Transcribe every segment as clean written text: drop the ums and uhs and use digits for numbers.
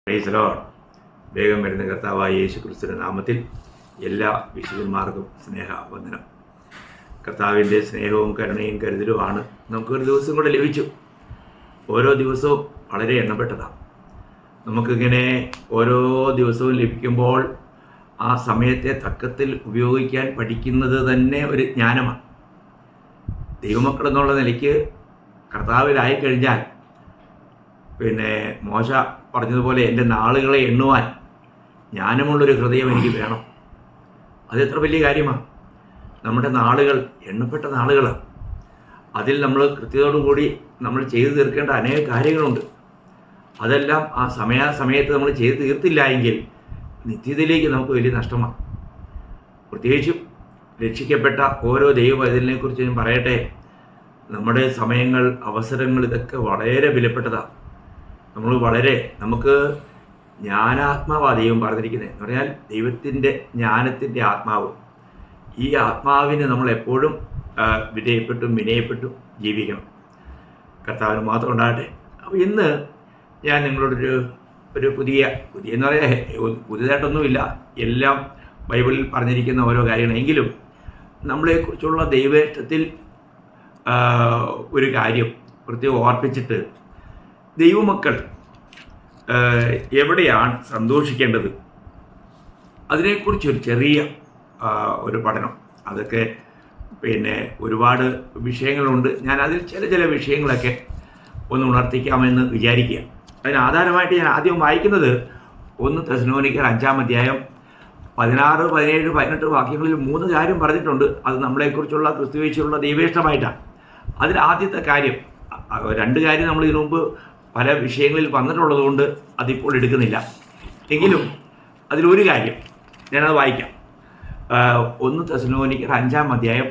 Praise Lord. വേഗം വരുന്ന കർത്താവായ യേശു ക്രിസ്തുവിന്റെ നാമത്തിൽ എല്ലാ വിശുദ്ധന്മാർക്കും സ്നേഹവന്ദനം. കർത്താവിൻ്റെ സ്നേഹവും കരുണയും കരുതലുമാണ് നമുക്കൊരു ദിവസം കൂടെ ലഭിച്ചു. ഓരോ ദിവസവും വളരെ എണ്ണപ്പെട്ടതാണ്. നമുക്കിങ്ങനെ ഓരോ ദിവസവും ലഭിക്കുമ്പോൾ ആ സമയത്തെ തക്കത്തിൽ ഉപയോഗിക്കാൻ പഠിക്കുന്നത് തന്നെ ഒരു ജ്ഞാനമാണ്. ദൈവമക്കൾ എന്നുള്ള നിലയ്ക്ക് കർത്താവിലായിക്കഴിഞ്ഞാൽ മോശ പറഞ്ഞതുപോലെ എൻ്റെ നാളുകളെ എണ്ണുവാൻ ജ്ഞാനമുള്ളൊരു ഹൃദയം എനിക്ക് വേണം. അതെത്ര വലിയ കാര്യമാണ്. നമ്മുടെ നാളുകൾ എണ്ണപ്പെട്ട നാളുകളാണ്. അതിൽ നമ്മൾ കൃത്യതയോടുകൂടി നമ്മൾ ചെയ്തു തീർക്കേണ്ട അനേക കാര്യങ്ങളുണ്ട്. അതെല്ലാം ആ സമയത്ത് നമ്മൾ ചെയ്തു തീർത്തില്ല എങ്കിൽ നിത്യതയിലേക്ക് നമുക്ക് വലിയ നഷ്ടമാണ്. പ്രത്യേകിച്ചും രക്ഷിക്കപ്പെട്ട ഓരോ ദൈവവൈതലിനെക്കുറിച്ച് ഞാൻ പറയട്ടെ. നമ്മുടെ സമയങ്ങൾ, അവസരങ്ങൾ ഇതൊക്കെ വളരെ വിലപ്പെട്ടതാണ്. നമുക്ക് ജ്ഞാനാത്മാവാണ് ദൈവം പറഞ്ഞിരിക്കുന്നത്. എന്ന് പറഞ്ഞാൽ ദൈവത്തിൻ്റെ ജ്ഞാനത്തിൻ്റെ ആത്മാവ്. ഈ ആത്മാവിന് നമ്മളെപ്പോഴും വിനയപ്പെട്ടും ജീവിക്കണം. കർത്താവിന് മാത്രം ഉണ്ടാകട്ടെ. അപ്പോൾ ഇന്ന് ഞാൻ നിങ്ങളോടൊരു പുതിയ എന്ന് പറയാൻ പുതിയതായിട്ടൊന്നുമില്ല, എല്ലാം ബൈബിളിൽ പറഞ്ഞിരിക്കുന്ന ഓരോ കാര്യങ്ങളെങ്കിലും നമ്മളെക്കുറിച്ചുള്ള ദൈവേഷ്ടത്തിൽ ഒരു കാര്യം പ്രത്യേകം ഓർപ്പിച്ചിട്ട്, ദൈവമക്കൾ എവിടെയാണ് സന്തോഷിക്കേണ്ടത്, അതിനെക്കുറിച്ചൊരു ചെറിയ ഒരു പഠനം. അതൊക്കെ ഒരുപാട് വിഷയങ്ങളുണ്ട്. ഞാൻ അതിൽ ചില വിഷയങ്ങളൊക്കെ ഒന്ന് ഉണർത്തിക്കാമെന്ന് വിചാരിക്കുക. അതിനാധാരമായിട്ട് ഞാൻ ആദ്യം വായിക്കുന്നത് 1 തെസ്സലോനിക്കർ 5-ാം അധ്യായം 16, 17, 18 വാക്യങ്ങളിൽ 3 കാര്യം പറഞ്ഞിട്ടുണ്ട്. അത് നമ്മളെക്കുറിച്ചുള്ള ക്രിസ്തുവേശുള്ള ദൈവേഷ്ടമായിട്ടാണ്. അതിൽ ആദ്യത്തെ കാര്യം, 2 കാര്യം നമ്മൾ ഇതിനു മുമ്പ് പല വിഷയങ്ങളിൽ വന്നിട്ടുള്ളത് കൊണ്ട് അതിപ്പോൾ എടുക്കുന്നില്ല. എങ്കിലും അതിലൊരു കാര്യം ഞാനത് വായിക്കാം. 1 തെസ്സലോനിക്കർ 5-ാം അധ്യായം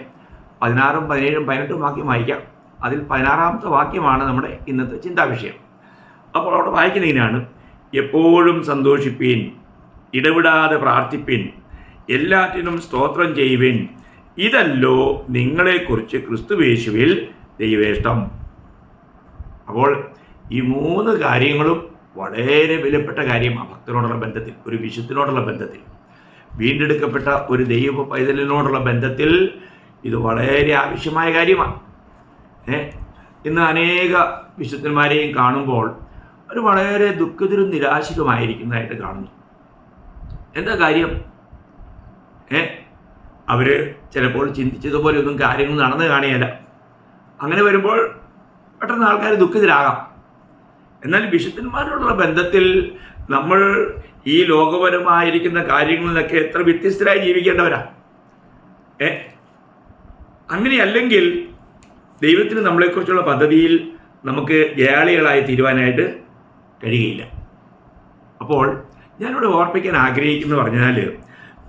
16, 17, 18 വാക്യം വായിക്കാം. അതിൽ 16-ാമത്തെ വാക്യമാണ് നമ്മുടെ ഇന്നത്തെ ചിന്താവിഷയം. അപ്പോൾ അവിടെ വായിക്കുന്നതിനാണ്: എപ്പോഴും സന്തോഷിപ്പീൻ, ഇടവിടാതെ പ്രാർത്ഥിപ്പിൻ, എല്ലാറ്റിനും സ്തോത്രം ചെയ്യുവിൻ, ഇതല്ലോ നിങ്ങളെക്കുറിച്ച് ക്രിസ്തുവേശുവിൽ ദൈവേഷ്ടം. അപ്പോൾ ഈ 3 കാര്യങ്ങളും വളരെ വിലപ്പെട്ട കാര്യമാണ്. ഭക്തനോടുള്ള ബന്ധത്തിൽ, ഒരു വിശുദ്ധനോടുള്ള ബന്ധത്തിൽ, വീണ്ടെടുക്കപ്പെട്ട ഒരു ദൈവ പൈതലിനോടുള്ള ബന്ധത്തിൽ ഇത് വളരെ ആവശ്യമായ കാര്യമാണ്. ഇന്ന് അനേക വിശുദ്ധന്മാരെയും കാണുമ്പോൾ അവർ വളരെ ദുഃഖിതരും നിരാശിതമായിരിക്കുന്നതായിട്ട് കാണുന്നു. എന്താ കാര്യം? അവർ ചിലപ്പോൾ ചിന്തിച്ചതുപോലെ ഒന്നും കാര്യങ്ങൾ നടന്നു കാണുകയില്ല. അങ്ങനെ വരുമ്പോൾ പെട്ടെന്ന് ആൾക്കാർ ദുഃഖിതരാകാം. എന്നാൽ വിശുദ്ധന്മാരോടുള്ള ബന്ധത്തിൽ നമ്മൾ ഈ ലോകപരമായിരിക്കുന്ന കാര്യങ്ങളിൽ നിന്നൊക്കെ എത്ര വ്യത്യസ്തരായി ജീവിക്കേണ്ടവരാ. അങ്ങനെയല്ലെങ്കിൽ ദൈവത്തിന് നമ്മളെക്കുറിച്ചുള്ള പദ്ധതിയിൽ നമുക്ക് ജയാളികളായി തീരുവാനായിട്ട് കഴിയുകയില്ല. അപ്പോൾ ഞാനിവിടെ ഓർപ്പിക്കാൻ ആഗ്രഹിക്കുന്നു പറഞ്ഞാൽ,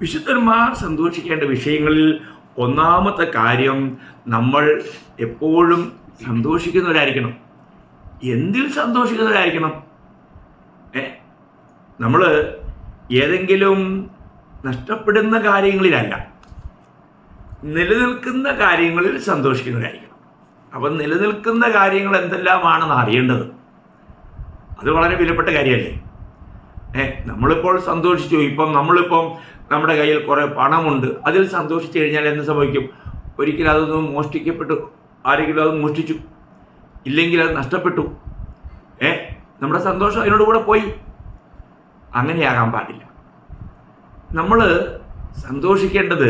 വിശുദ്ധന്മാർ സന്തോഷിക്കേണ്ട വിഷയങ്ങളിൽ ഒന്നാമത്തെ കാര്യം, നമ്മൾ എപ്പോഴും സന്തോഷിക്കുന്നവരായിരിക്കണം. എന്തിൽ സന്തോഷിക്കുന്നവരായിരിക്കണം? നമ്മൾ ഏതെങ്കിലും നഷ്ടപ്പെടുന്ന കാര്യങ്ങളിലല്ല, നിലനിൽക്കുന്ന കാര്യങ്ങളിൽ സന്തോഷിക്കുന്നവരായിരിക്കണം. അപ്പം നിലനിൽക്കുന്ന കാര്യങ്ങൾ എന്തെല്ലാമാണെന്ന് അറിയേണ്ടത് അത് വളരെ വിലപ്പെട്ട കാര്യമല്ലേ. നമ്മളിപ്പോൾ സന്തോഷിച്ചു, നമ്മളിപ്പം നമ്മുടെ കയ്യിൽ കുറേ പണമുണ്ട്, അതിൽ സന്തോഷിച്ചു കഴിഞ്ഞാൽ എന്ത് സംഭവിക്കും? ഒരിക്കലും അതൊന്നും മോഷ്ടിക്കപ്പെട്ടു, ആരെങ്കിലും അത് മോഷ്ടിച്ചു, ഇല്ലെങ്കിൽ അത് നഷ്ടപ്പെട്ടു, നമ്മുടെ സന്തോഷം അതിനോട് കൂടെ പോയി. അങ്ങനെയാകാൻ പാടില്ല. നമ്മൾ സന്തോഷിക്കേണ്ടത്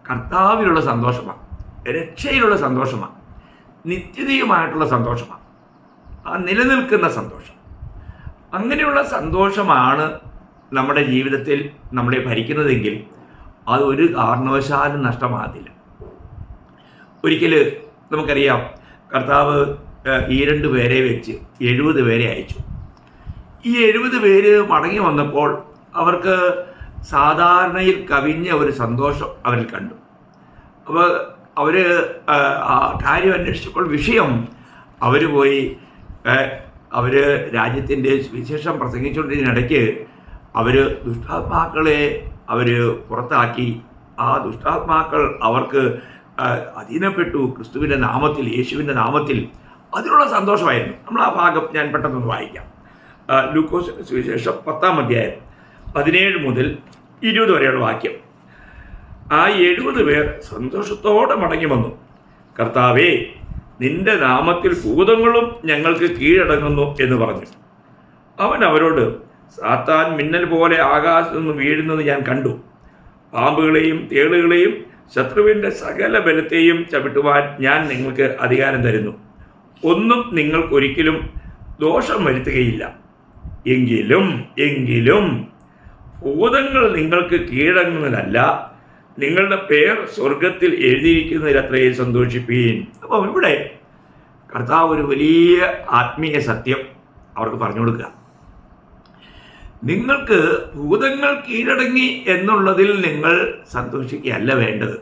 കർത്താവിലുള്ള സന്തോഷമാണ്, രക്ഷയിലുള്ള സന്തോഷമാണ്, നിത്യതയുമായിട്ടുള്ള സന്തോഷമാണ്, ആ നിലനിൽക്കുന്ന സന്തോഷം. അങ്ങനെയുള്ള സന്തോഷമാണ് നമ്മുടെ ജീവിതത്തിൽ നമ്മളെ ഭരിക്കുന്നതെങ്കിൽ അത് ഒരു കാരണവശാലും നഷ്ടമാകത്തില്ല. ഒരിക്കൽ നമുക്കറിയാം, കർത്താവ് ഈ 2 പേരെ വെച്ച് 70 പേരെ അയച്ചു. ഈ 70 പേര് മടങ്ങി വന്നപ്പോൾ അവർക്ക് സാധാരണയിൽ കവിഞ്ഞ ഒരു സന്തോഷം അവരിൽ കണ്ടു. അപ്പോൾ അവർ ആ കാര്യം അന്വേഷിച്ചപ്പോൾ വിഷയം, അവർ രാജ്യത്തിൻ്റെ സുവിശേഷം പ്രസംഗിച്ചുകൊണ്ടിരിക്കുന്നതിനിടയ്ക്ക് അവർ ദുഷ്ടാത്മാക്കളെ പുറത്താക്കി. ആ ദുഷ്ടാത്മാക്കൾ അവർക്ക് അധീനപ്പെട്ടു ക്രിസ്തുവിൻ്റെ നാമത്തിൽ, യേശുവിൻ്റെ നാമത്തിൽ. അതിനുള്ള സന്തോഷമായിരുന്നു. നമ്മൾ ആ ഭാഗം ഞാൻ പെട്ടെന്നൊന്ന് വായിക്കാം. ലൂക്കോസ് സുവിശേഷം 10-ാം അധ്യായം 17 മുതൽ 20 വരെയുള്ള വാക്യം. ആ 70 പേർ സന്തോഷത്തോടെ മടങ്ങി വന്നു. കർത്താവേ, നിന്റെ നാമത്തിൽ ഭൂതങ്ങളും ഞങ്ങൾക്ക് കീഴടങ്ങുന്നു എന്ന് പറഞ്ഞു. അവൻ അവരോട്, സാത്താൻ മിന്നൽ പോലെ ആകാശത്തു നിന്ന് വീഴുന്നത് ഞാൻ കണ്ടു. പാമ്പുകളെയും തേളുകളെയും ശത്രുവിൻ്റെ സകല ബലത്തെയും ചവിട്ടുവാൻ ഞാൻ നിങ്ങൾക്ക് അധികാരം തരുന്നു. ഒന്നും നിങ്ങൾക്കൊരിക്കലും ദോഷം വരുത്തുകയില്ല. എങ്കിലും ഭൂതങ്ങൾ നിങ്ങൾക്ക് കീഴടങ്ങുന്നതല്ല, നിങ്ങളുടെ പേർ സ്വർഗത്തിൽ എഴുതിയിരിക്കുന്നതിലത്രയും സന്തോഷിപ്പീൻ. അപ്പം ഇവിടെ കർത്താവ് ഒരു വലിയ ആത്മീയ സത്യം അവർക്ക് പറഞ്ഞു കൊടുക്കുക. നിങ്ങൾക്ക് ഭൂതങ്ങൾ കീഴടങ്ങി എന്നുള്ളതിൽ നിങ്ങൾ സന്തോഷിക്കുകയല്ല വേണ്ടത്.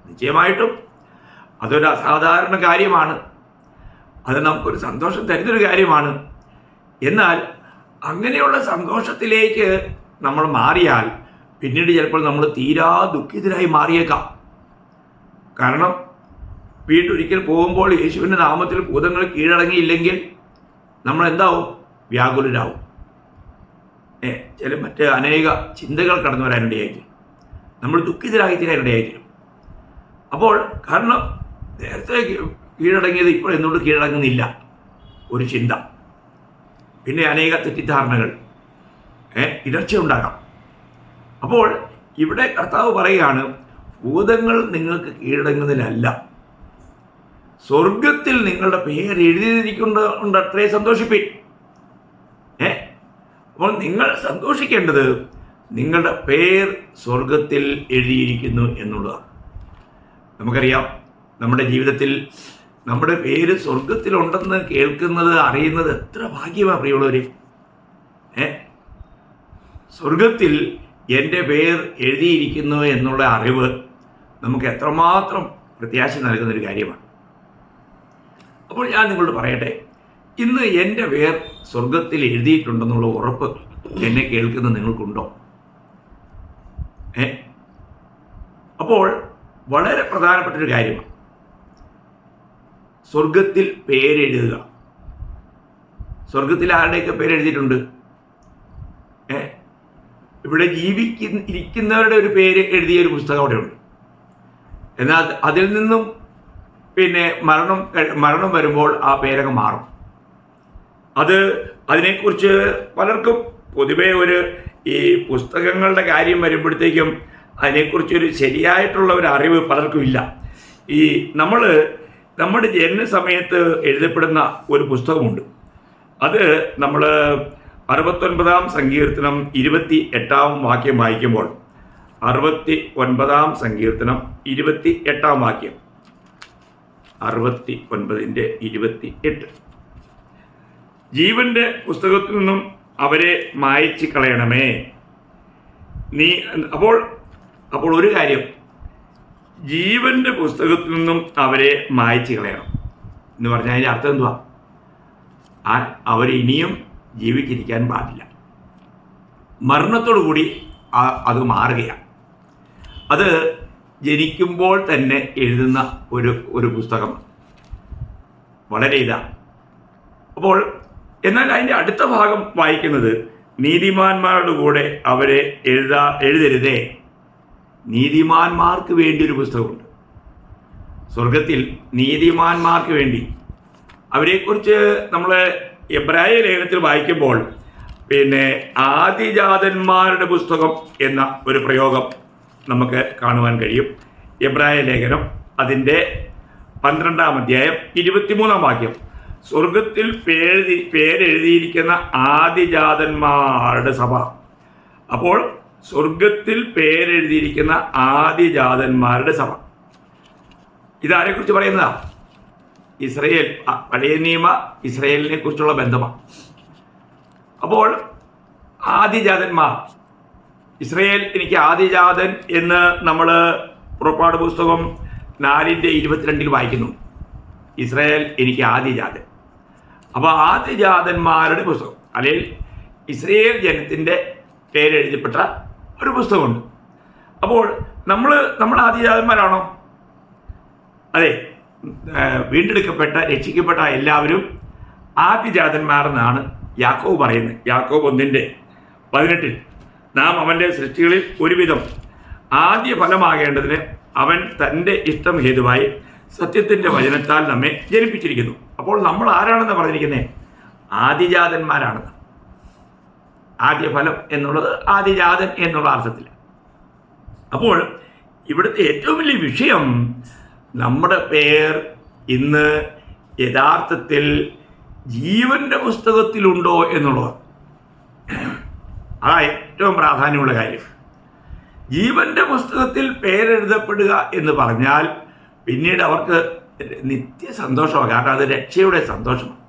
നിശ്ചയമായിട്ടും അതൊരു അസാധാരണ കാര്യമാണ്, അത് നമുക്കൊരു സന്തോഷം തരുന്നൊരു കാര്യമാണ്. എന്നാൽ അങ്ങനെയുള്ള സന്തോഷത്തിലേക്ക് നമ്മൾ മാറിയാൽ പിന്നീട് ചിലപ്പോൾ നമ്മൾ തീരാ ദുഃഖിതരായി മാറിയേക്കാം. കാരണം വീണ്ടൊരിക്കൽ പോകുമ്പോൾ യേശുവിൻ്റെ നാമത്തിൽ ഭൂതങ്ങൾ കീഴടങ്ങിയില്ലെങ്കിൽ നമ്മൾ എന്താവും? വ്യാകുലരാവും. ചില മറ്റ് അനേക ചിന്തകൾ കടന്നു വരാനിടയായിരിക്കും, നമ്മൾ ദുഃഖിതരായി തീരാനിടയായിരിക്കും. അപ്പോൾ കാരണം നേരത്തെ കീഴടങ്ങിയത് ഇപ്പോൾ എന്തുകൊണ്ട് കീഴടങ്ങുന്നില്ല ഒരു ചിന്ത, പിന്നെ അനേക തെറ്റിദ്ധാരണകൾ, ഇടർച്ച ഉണ്ടാകാം. അപ്പോൾ ഇവിടെ കർത്താവ് പറയുകയാണ്, ഭൂതങ്ങൾ നിങ്ങൾക്ക് കീഴടങ്ങുന്നതിലല്ല, സ്വർഗത്തിൽ നിങ്ങളുടെ പേര് എഴുതിയിരിക്കുന്നുണ്ട്, അത്രേ സന്തോഷിപ്പിൻ. അപ്പോൾ നിങ്ങൾ സന്തോഷിക്കേണ്ടത് നിങ്ങളുടെ പേർ സ്വർഗത്തിൽ എഴുതിയിരിക്കുന്നു എന്നുള്ളതാണ്. നമുക്കറിയാം, നമ്മുടെ ജീവിതത്തിൽ നമ്മുടെ പേര് സ്വർഗത്തിലുണ്ടെന്ന് കേൾക്കുന്നത്, അറിയുന്നത് എത്ര ഭാഗ്യമാണ് പ്രിയമുള്ളവർ. സ്വർഗത്തിൽ എൻ്റെ പേർ എഴുതിയിരിക്കുന്നു എന്നുള്ള അറിവ് നമുക്ക് എത്രമാത്രം പ്രത്യാശ നൽകുന്നൊരു കാര്യമാണ്. അപ്പോൾ ഞാൻ നിങ്ങളോട് പറയട്ടെ, ഇന്ന് എൻ്റെ പേർ സ്വർഗത്തിൽ എഴുതിയിട്ടുണ്ടെന്നുള്ള ഉറപ്പ് എന്നെ കേൾക്കുന്ന നിങ്ങൾക്കുണ്ടോ? അപ്പോൾ വളരെ പ്രധാനപ്പെട്ടൊരു കാര്യമാണ് സ്വർഗത്തിൽ പേരെഴുതുക. സ്വർഗത്തിൽ ആരുടെയൊക്കെ പേരെഴുതിയിട്ടുണ്ട്? ഇവിടെ ഇരിക്കുന്നവരുടെ ഒരു പേര് എഴുതിയ ഒരു പുസ്തകം അവിടെ ഉണ്ട്. എന്നാൽ അതിൽ നിന്നും പിന്നെ മരണം വരുമ്പോൾ ആ പേരങ്ങ് മാറും. അതിനെക്കുറിച്ച് പലർക്കും പൊതുവേ ഈ പുസ്തകങ്ങളുടെ കാര്യം വരുമ്പോഴത്തേക്കും അതിനെക്കുറിച്ചൊരു ശരിയായിട്ടുള്ള ഒരു അറിവ് പലർക്കും ഇല്ല. നമ്മുടെ ജനനസമയത്ത് എഴുതപ്പെടുന്ന ഒരു പുസ്തകമുണ്ട്. അത് നമ്മൾ 69-ാം സങ്കീർത്തനം 28-ാം വാക്യം വായിക്കുമ്പോൾ, 69-ാം സങ്കീർത്തനം 28-ാം വാക്യം, 69:28, ജീവന്റെ പുസ്തകത്തിൽ നിന്നും അവരെ മായ്ച്ചു കളയണമേ. അപ്പോൾ ഒരു കാര്യം, ജീവന്റെ പുസ്തകത്തിൽ നിന്നും അവരെ മായ്ച്ചു കളയണം എന്ന് പറഞ്ഞാൽ അതിൻ്റെ അർത്ഥം എന്തുവാ? അവർ ഇനിയും ജീവിച്ചിരിക്കാൻ പാടില്ല. മരണത്തോടു കൂടി അത് മാറുകയാണ്. അത് ജനിക്കുമ്പോൾ തന്നെ എഴുതുന്ന ഒരു പുസ്തകം, വളരെ ഇതാണ്. അപ്പോൾ എന്നാൽ അതിൻ്റെ അടുത്ത ഭാഗം വായിക്കുന്നത്, നീതിമാന്മാരുടെ കൂടെ അവരെ എഴുതരുതേ. നീതിമാന്മാർക്ക് വേണ്ടി ഒരു പുസ്തകമുണ്ട് സ്വർഗത്തിൽ, നീതിമാന്മാർക്ക് വേണ്ടി. അവരെക്കുറിച്ച് നമ്മൾ എബ്രായ ലേഖനത്തിൽ വായിക്കുമ്പോൾ പിന്നെ ആദിജാതന്മാരുടെ പുസ്തകം എന്ന ഒരു പ്രയോഗം നമുക്ക് കാണുവാൻ കഴിയും. എബ്രായ ലേഖനം അതിൻ്റെ 12-ാം അധ്യായം 23-ാം വാക്യം, സ്വർഗത്തിൽ പേരെഴുതിയിരിക്കുന്ന ആദിജാതന്മാരുടെ സഭ. അപ്പോൾ സ്വർഗത്തിൽ പേരെഴുതിയിരിക്കുന്ന ആദിജാതന്മാരുടെ സഭ, ഇതാരെക്കുറിച്ച് പറയുന്നതാ? ഇസ്രയേൽ, പഴയ നിയമ ഇസ്രയേലിനെ കുറിച്ചുള്ള ബന്ധമാണ്. അപ്പോൾ ആദിജാതന്മാർ, ഇസ്രയേൽ എനിക്ക് ആദിജാതൻ എന്ന് നമ്മൾ പുറപ്പാട് പുസ്തകം 4:22 വായിക്കുന്നു. ഇസ്രയേൽ എനിക്ക് ആദിജാതൻ. അപ്പോൾ ആദിജാതന്മാരുടെ പുസ്തകം, അല്ലെങ്കിൽ ഇസ്രയേൽ ജനത്തിൻ്റെ പേരെഴുതപ്പെട്ട ഒരു പുസ്തകമുണ്ട്. അപ്പോൾ നമ്മൾ ആദിജാതന്മാരാണോ? അതെ, വീണ്ടെടുക്കപ്പെട്ട രക്ഷിക്കപ്പെട്ട എല്ലാവരും ആദിജാതന്മാരെന്നാണ് യാക്കോബ് പറയുന്നത്. യാക്കോബ് 1:18 നാം അവൻ്റെ സൃഷ്ടികളിൽ ഒരുവിധം ആദ്യ ഫലമാകേണ്ടതിന് അവൻ തൻ്റെ ഇഷ്ടം ഹേതുവായി സത്യത്തിൻ്റെ വചനത്താൽ നമ്മെ ജനിപ്പിച്ചിരിക്കുന്നു. അപ്പോൾ നമ്മൾ ആരാണെന്ന് പറഞ്ഞിരിക്കുന്നത്? ആദിജാതന്മാരാണെന്ന്. ആദ്യ ഫലം എന്നുള്ളത് ആദിജാതൻ എന്നുള്ള അർത്ഥത്തിൽ. അപ്പോൾ ഇവിടുത്തെ ഏറ്റവും വലിയ വിഷയം നമ്മുടെ പേർ ഇന്ന് യഥാർത്ഥത്തിൽ ജീവൻ്റെ പുസ്തകത്തിലുണ്ടോ എന്നുള്ളതാണ്. അതാണ് ഏറ്റവും പ്രാധാന്യമുള്ള കാര്യം. ജീവൻ്റെ പുസ്തകത്തിൽ പേരെഴുതപ്പെടുക എന്ന് പറഞ്ഞാൽ പിന്നീട് അവർക്ക് നിത്യ സന്തോഷമാണ്. കാരണം അത് രക്ഷയുടെ സന്തോഷമാണ്.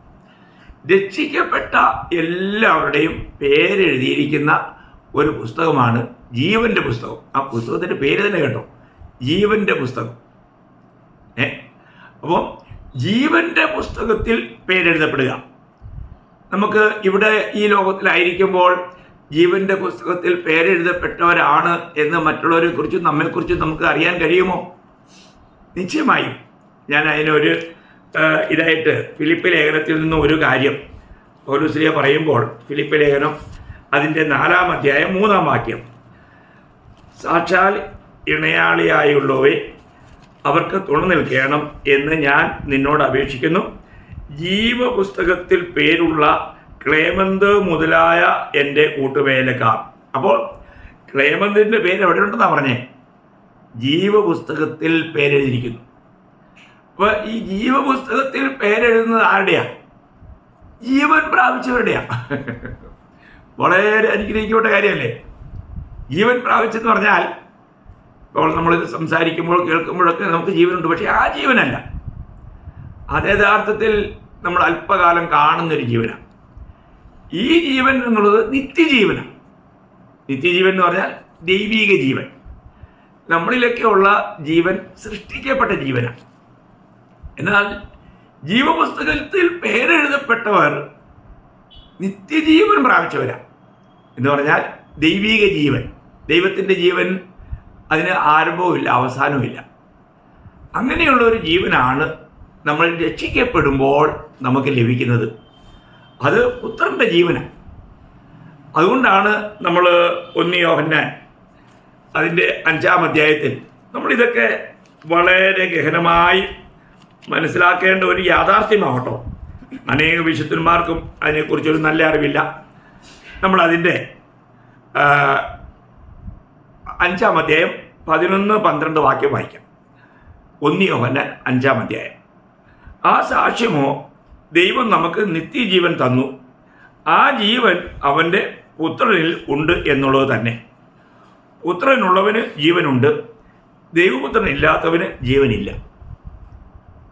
രക്ഷിക്കപ്പെട്ട എല്ലാവരുടെയും പേരെഴുതിയിരിക്കുന്ന ഒരു പുസ്തകമാണ് ജീവൻ്റെ പുസ്തകം. ആ പുസ്തകത്തിൻ്റെ പേര് തന്നെ കേട്ടോ, ജീവൻ്റെ പുസ്തകം. അപ്പോൾ ജീവൻ്റെ പുസ്തകത്തിൽ പേരെഴുതപ്പെടുക. നമുക്ക് ഇവിടെ ഈ ലോകത്തിലായിരിക്കുമ്പോൾ ജീവൻ്റെ പുസ്തകത്തിൽ പേരെഴുതപ്പെട്ടവരാണ് എന്ന് മറ്റുള്ളവരെ കുറിച്ചും നമ്മെക്കുറിച്ചും നമുക്ക് അറിയാൻ കഴിയുമോ? നിശ്ചയമായും. ഞാൻ അതിനൊരു ഇതായിട്ട് ഫിലിപ്പ് ലേഖനത്തിൽ നിന്നും ഒരു കാര്യം പൗലോസ് പറയുമ്പോൾ, ഫിലിപ്പ് ലേഖനം അതിൻ്റെ 4-ാം അധ്യായം 3-ാം വാക്യം, സാക്ഷാൽ ഇണയാളിയായുള്ളവയെ അവർക്ക് തുണ നിൽക്കണം എന്ന് ഞാൻ നിന്നോട് അപേക്ഷിക്കുന്നു. ജീവപുസ്തകത്തിൽ പേരുള്ള ക്ലേമന്ത് മുതലായ എൻ്റെ കൂട്ടുവേലക്കാർ. അപ്പോൾ ക്ലേമന്തിൻ്റെ പേര് എവിടെയുണ്ടെന്നാണ് പറഞ്ഞേ? ജീവപുസ്തകത്തിൽ പേരെഴുതിയിരിക്കുന്നു. അപ്പോൾ ഈ ജീവപുസ്തകത്തിൽ പേരെഴുതുന്നത് ആരുടെയാണ്? ജീവൻ പ്രാപിച്ചവരുടെയാണ്. വളരെ അനുഗ്രഹിക്കപ്പെട്ട കാര്യമല്ലേ? ജീവൻ പ്രാപിച്ചെന്ന് പറഞ്ഞാൽ ഇപ്പോൾ നമ്മളിത് സംസാരിക്കുമ്പോൾ കേൾക്കുമ്പോഴൊക്കെ നമുക്ക് ജീവനുണ്ട്, പക്ഷേ ആ ജീവനല്ല. അത് യഥാർത്ഥത്തിൽ നമ്മൾ അല്പകാലം കാണുന്നൊരു ജീവനാണ്. ഈ ജീവൻ എന്നുള്ളത് നിത്യജീവനാണ്. നിത്യജീവൻ എന്ന് പറഞ്ഞാൽ ദൈവീക ജീവൻ. നമ്മളിലൊക്കെയുള്ള ജീവൻ സൃഷ്ടിക്കപ്പെട്ട ജീവനാണ്. എന്നാൽ ജീവപുസ്തകത്തിൽ പേരെഴുതപ്പെട്ടവർ നിത്യജീവൻ പ്രാപിച്ചവരാണ്. എന്ന് പറഞ്ഞാൽ ദൈവീക ജീവൻ. ദൈവത്തിൻ്റെ ജീവൻ അതിന് ആരംഭവുമില്ല, അവസാനവുമില്ല. അങ്ങനെയുള്ള ഒരു ജീവനാണ് നമ്മൾ രക്ഷിക്കപ്പെടുമ്പോൾ നമുക്ക് ലഭിക്കുന്നത്. അത് പുത്രൻ്റെ ജീവനാണ്. അതുകൊണ്ടാണ് നമ്മൾ 1 യോഹന്നാൻ അതിൻ്റെ 5-ാം അധ്യായത്തിൽ നമ്മളിതൊക്കെ വളരെ ഗഹനമായി മനസ്സിലാക്കേണ്ട ഒരു യാഥാർത്ഥ്യമാകട്ടോ. അനേക വിശുദ്ധന്മാർക്കും അതിനെക്കുറിച്ചൊരു നല്ല അറിവില്ല. നമ്മളതിൻ്റെ 5-ാം അധ്യായം 11-12 വാക്യം വായിക്കാം. 1 യോഹന്നാൻ 5-ാം അധ്യായം. ആ സാക്ഷ്യമോ ദൈവം നമുക്ക് നിത്യജീവൻ തന്നു, ആ ജീവൻ അവൻ്റെ പുത്രനിൽ ഉണ്ട് എന്നുള്ളത് തന്നെ. പുത്രനുള്ളവന് ജീവനുണ്ട്, ദൈവപുത്രൻ ഇല്ലാത്തവന് ജീവനില്ല.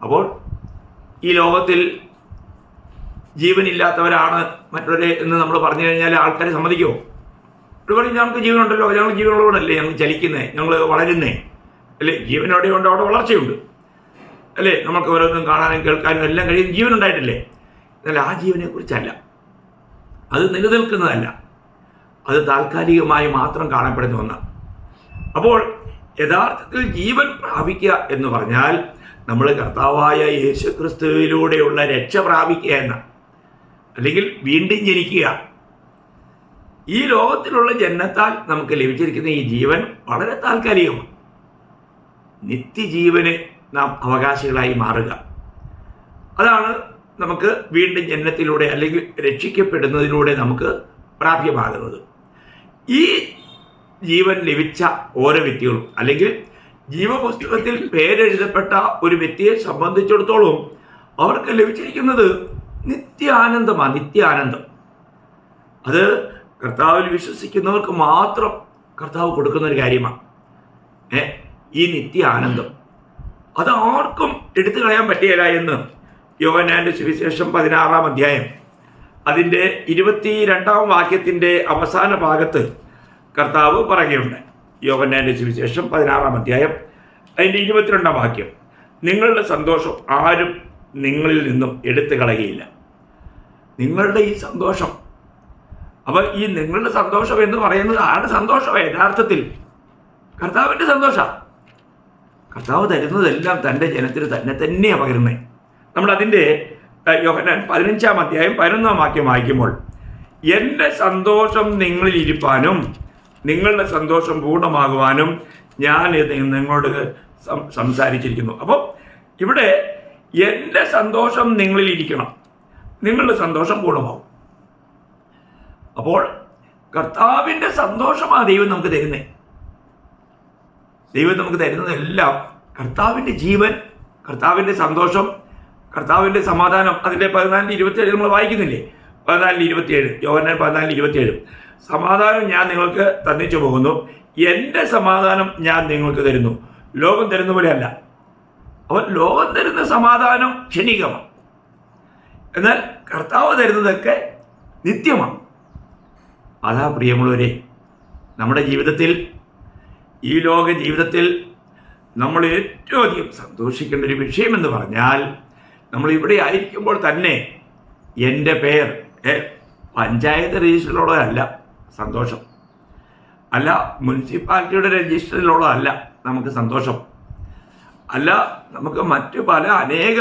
അപ്പോൾ ഈ ലോകത്തിൽ ജീവനില്ലാത്തവരാണ് മറ്റുള്ളവരെ എന്ന് നമ്മൾ പറഞ്ഞു കഴിഞ്ഞാൽ ആൾക്കാരെ സമ്മതിക്കുമോ? ഒരു പറയും ഞങ്ങൾക്ക് ജീവനുണ്ടല്ലോ, ഞങ്ങൾ ജീവനുള്ളവരല്ലേ, ഞങ്ങൾ ചലിക്കുന്നേ, ഞങ്ങൾ വളരുന്നേ അല്ലേ? ജീവനോടെ ഉണ്ട്, അവിടെ വളർച്ചയുണ്ട് അല്ലേ? നമുക്ക് ഓരോന്നും കാണാനും കേൾക്കാനും എല്ലാം കഴിയും, ജീവനുണ്ടായിട്ടില്ലേ? എന്നാൽ ആ ജീവനെ കുറിച്ചല്ല, അത് നിലനിൽക്കുന്നതല്ല, അത് താൽക്കാലികമായി മാത്രം കാണപ്പെടുന്ന ഒന്നാണ്. അപ്പോൾ യഥാർത്ഥത്തിൽ ജീവൻ പ്രാപിക്കുക എന്ന് പറഞ്ഞാൽ നമ്മൾ കർത്താവായ യേശു ക്രിസ്തുവിലൂടെയുള്ള രക്ഷ പ്രാപിക്കുക എന്ന, അല്ലെങ്കിൽ വീണ്ടും ജനിക്കുക. ഈ ലോകത്തിലുള്ള ജന്മത്താൽ നമുക്ക് ലഭിച്ചിരിക്കുന്ന ഈ ജീവൻ വളരെ താൽക്കാലികമാണ്. നിത്യജീവന് നാം അവകാശികളായി മാറുക, അതാണ് നമുക്ക് വീണ്ടും ജന്മത്തിലൂടെ അല്ലെങ്കിൽ രക്ഷിക്കപ്പെടുന്നതിലൂടെ നമുക്ക് പ്രാപ്യമാകുന്നത്. ഈ ജീവൻ ലഭിച്ച ഓരോ വ്യക്തികളും അല്ലെങ്കിൽ ജീവപുസ്തകത്തിൽ പേരെഴുതപ്പെട്ട ഒരു വ്യക്തിയെ സംബന്ധിച്ചിടത്തോളം അവർക്ക് ലഭിച്ചിരിക്കുന്നത് നിത്യാനന്ദമാണ്. നിത്യാനന്ദം അത് കർത്താവിൽ വിശ്വസിക്കുന്നവർക്ക് മാത്രം കർത്താവ് കൊടുക്കുന്ന ഒരു കാര്യമാണ്. ഈ നിത്യാനന്ദം അത് ആർക്കും എടുത്തു കളയാൻ പറ്റുകയില്ല എന്ന് യോഹന്നാന്റെ സുവിശേഷം 16-ാം അധ്യായം അതിൻ്റെ 22-ാം വാക്യത്തിൻ്റെ അവസാന ഭാഗത്ത് കർത്താവ് പറയുകയുണ്ട്. യോഹന്നാന്റെ സുവിശേഷം 16-ാം അധ്യായം അതിൻ്റെ 22-ാം വാക്യം, നിങ്ങളുടെ സന്തോഷം ആരും നിങ്ങളിൽ നിന്നും എടുത്തു കളയുകയില്ല. നിങ്ങളുടെ ഈ സന്തോഷം, അപ്പോൾ ഈ നിങ്ങളുടെ സന്തോഷം എന്ന് പറയുന്നത് ആരുടെ സന്തോഷമാണ്? യഥാർത്ഥത്തിൽ കർത്താവിൻ്റെ സന്തോഷമാണ്. കർത്താവ് തരുന്നതെല്ലാം തൻ്റെ ജനത്തിന് തന്നെ തന്നെയാണ് പകരുന്നത്. നമ്മളതിൻ്റെ യോഹന്നാൻ 15-ാം അധ്യായം 11-ാം വാക്യം വായിക്കുമ്പോൾ, എൻ്റെ സന്തോഷം നിങ്ങളിൽ ഇരിപ്പാനും നിങ്ങളുടെ സന്തോഷം പൂർണ്ണമാകുവാനും ഞാൻ നിങ്ങളോട് സംസാരിച്ചിരിക്കുന്നു. അപ്പോൾ ഇവിടെ എൻ്റെ സന്തോഷം നിങ്ങളിൽ ഇരിക്കണം, നിങ്ങളുടെ സന്തോഷം പൂർണ്ണമാകും. അപ്പോൾ കർത്താവിൻ്റെ സന്തോഷമാണ് ദൈവം നമുക്ക് തരുന്നത്. ദൈവം നമുക്ക് തരുന്നതെല്ലാം കർത്താവിൻ്റെ ജീവൻ, കർത്താവിൻ്റെ സന്തോഷം, കർത്താവിൻ്റെ സമാധാനം. അതിൻ്റെ 14:27 നമ്മൾ വായിക്കുന്നില്ലേ? 14:27, യോഹന്നാൻ 14:27, സമാധാനം ഞാൻ നിങ്ങൾക്ക് തന്നിച്ചു പോകുന്നു, എൻ്റെ സമാധാനം ഞാൻ നിങ്ങൾക്ക് തരുന്നു, ലോകം തരുന്ന പോലെയല്ല. അപ്പോൾ ലോകം തരുന്ന സമാധാനം ക്ഷണികമാണ്, എന്നാൽ കർത്താവ് തരുന്നതൊക്കെ നിത്യമാണ്. അതാ പ്രിയമുള്ളവരെ, നമ്മുടെ ജീവിതത്തിൽ, ഈ ലോക ജീവിതത്തിൽ നമ്മൾ ഏറ്റവും അധികം സന്തോഷിക്കേണ്ട ഒരു വിഷയമെന്ന് പറഞ്ഞാൽ, നമ്മൾ ഇവിടെ ആയിരിക്കുമ്പോൾ തന്നെ എൻ്റെ പേർ പഞ്ചായത്ത് രജിസ്റ്ററിലുള്ളതല്ല സന്തോഷം, അല്ല മുനിസിപ്പാലിറ്റിയുടെ രജിസ്റ്ററിലുള്ളതല്ല നമുക്ക് സന്തോഷം, അല്ല നമുക്ക് മറ്റു പല അനേക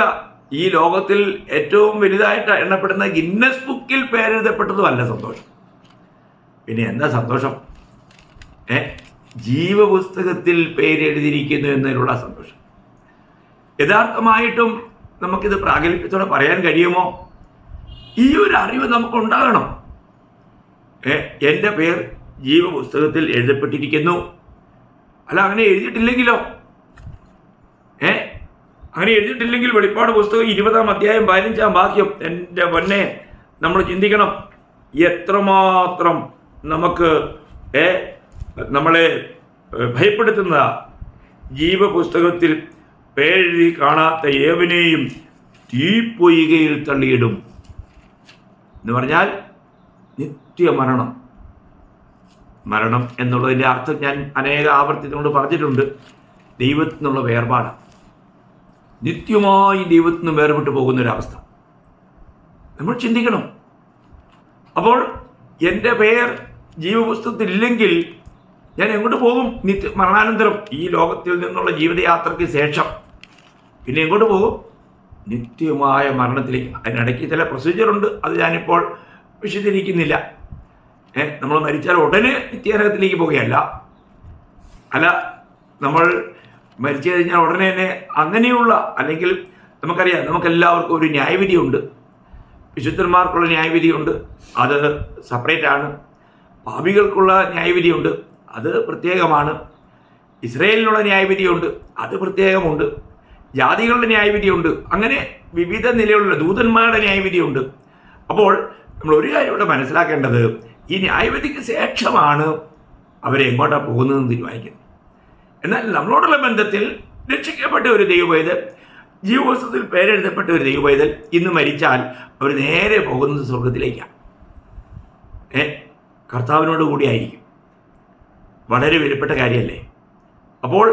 ഈ ലോകത്തിൽ ഏറ്റവും വലുതായിട്ട് എണ്ണപ്പെടുന്ന ഗിന്നസ് ബുക്കിൽ പേരെഴുതപ്പെട്ടതുമല്ല സന്തോഷം. പിന്നെ എന്താ സന്തോഷം? ജീവപുസ്തകത്തിൽ പേരെഴുതിയിരിക്കുന്നു എന്നതിലുള്ള സന്തോഷം. യഥാർത്ഥമായിട്ടും നമുക്കിത് പ്രാഗൽഭ്യത്തോടെ പറയാൻ കഴിയുമോ? ഈ ഒരു അറിവ് നമുക്കുണ്ടാകണം. എൻ്റെ പേർ ജീവപുസ്തകത്തിൽ എഴുതപ്പെട്ടിരിക്കുന്നു. അല്ല, അങ്ങനെ എഴുതിയിട്ടില്ലെങ്കിലോ? അങ്ങനെ എഴുതിയിട്ടില്ലെങ്കിൽ വെളിപ്പാട് പുസ്തകം 20-ാം അധ്യായം 15-ാം വാക്യം, എൻ്റെ പൊന്നെ, നമ്മൾ ചിന്തിക്കണം. എത്രമാത്രം നമുക്ക് നമ്മളെ ഭയപ്പെടുത്തുന്ന, ജീവപുസ്തകത്തിൽ പേരെഴുതി കാണാത്ത ഏവനെയും തീപ്പൊയ്കയിൽ തള്ളിയിടും എന്ന് പറഞ്ഞാൽ നിത്യമരണം. മരണം എന്നുള്ളതിൻ്റെ അർത്ഥം ഞാൻ അനേക ആവർത്തിച്ചുകൊണ്ട് പറഞ്ഞിട്ടുണ്ട്. ദൈവത്തിൽ നിന്നുള്ള വേർപാട്, നിത്യമായി ദൈവത്തിൽ നിന്ന് വേർപെട്ട് പോകുന്നൊരവസ്ഥ നമ്മൾ ചിന്തിക്കണം. അപ്പോൾ എൻ്റെ പേർ ജീവപുസ്തകത്തിൽ ഇല്ലെങ്കിൽ ഞാൻ എങ്ങോട്ട് പോകും? മരണാനന്തരം, ഈ ലോകത്തിൽ നിന്നുള്ള ജീവിതയാത്രയ്ക്ക് ശേഷം പിന്നെ എങ്ങോട്ട് പോകും? നിത്യമായ മരണത്തിലേക്ക്. അതിനിടയ്ക്ക് ചില പ്രൊസീജിയറുണ്ട്, അത് ഞാനിപ്പോൾ വിശദീകരിക്കുന്നില്ല. നമ്മൾ മരിച്ചാൽ ഉടനെ നിത്യനരകത്തിലേക്ക് പോകുകയല്ല. അല്ല, നമ്മൾ മരിച്ചു കഴിഞ്ഞാൽ ഉടനെ തന്നെ അങ്ങനെയുള്ള, അല്ലെങ്കിൽ നമുക്കറിയാം, നമുക്കെല്ലാവർക്കും ഒരു ന്യായവിധിയുണ്ട്. വിശുദ്ധന്മാർക്കുള്ള ന്യായവിധിയുണ്ട്, അത് സെപ്പറേറ്റ് ആണ്. പാപികൾക്കുള്ള ന്യായവിധിയുണ്ട്, അത് പ്രത്യേകമാണ്. ഇസ്രയേലിനുള്ള ന്യായവിധിയുണ്ട്, അത് പ്രത്യേകമുണ്ട്. ജാതികളുടെ ന്യായവിധിയുണ്ട്. അങ്ങനെ വിവിധ നിലയിലുള്ള ദൂതന്മാരുടെ ന്യായവിധിയുണ്ട്. അപ്പോൾ നമ്മൾ ഒരു കാര്യം ഇവിടെ മനസ്സിലാക്കേണ്ടത്, ഈ ന്യായവിധിക്ക് ശേഷമാണ് അവരെ എങ്ങോട്ടാണ് പോകുന്നതെന്ന് തീരുമാനിക്കുന്നത്. എന്നാൽ നമ്മളോടുള്ള ബന്ധത്തിൽ രക്ഷിക്കപ്പെട്ട ഒരു ദൈവപൈതൽ, ജീവപുസ്തകത്തിൽ പേരെഴുതപ്പെട്ട ഒരു ദൈവപൈതൽ ഇന്ന് മരിച്ചാൽ അവർ നേരെ പോകുന്നത് സ്വർഗത്തിലേക്കാണ്. കർത്താവിനോട് കൂടിയായിരിക്കും. വളരെ വിലപ്പെട്ട കാര്യമല്ലേ? അപ്പോൾ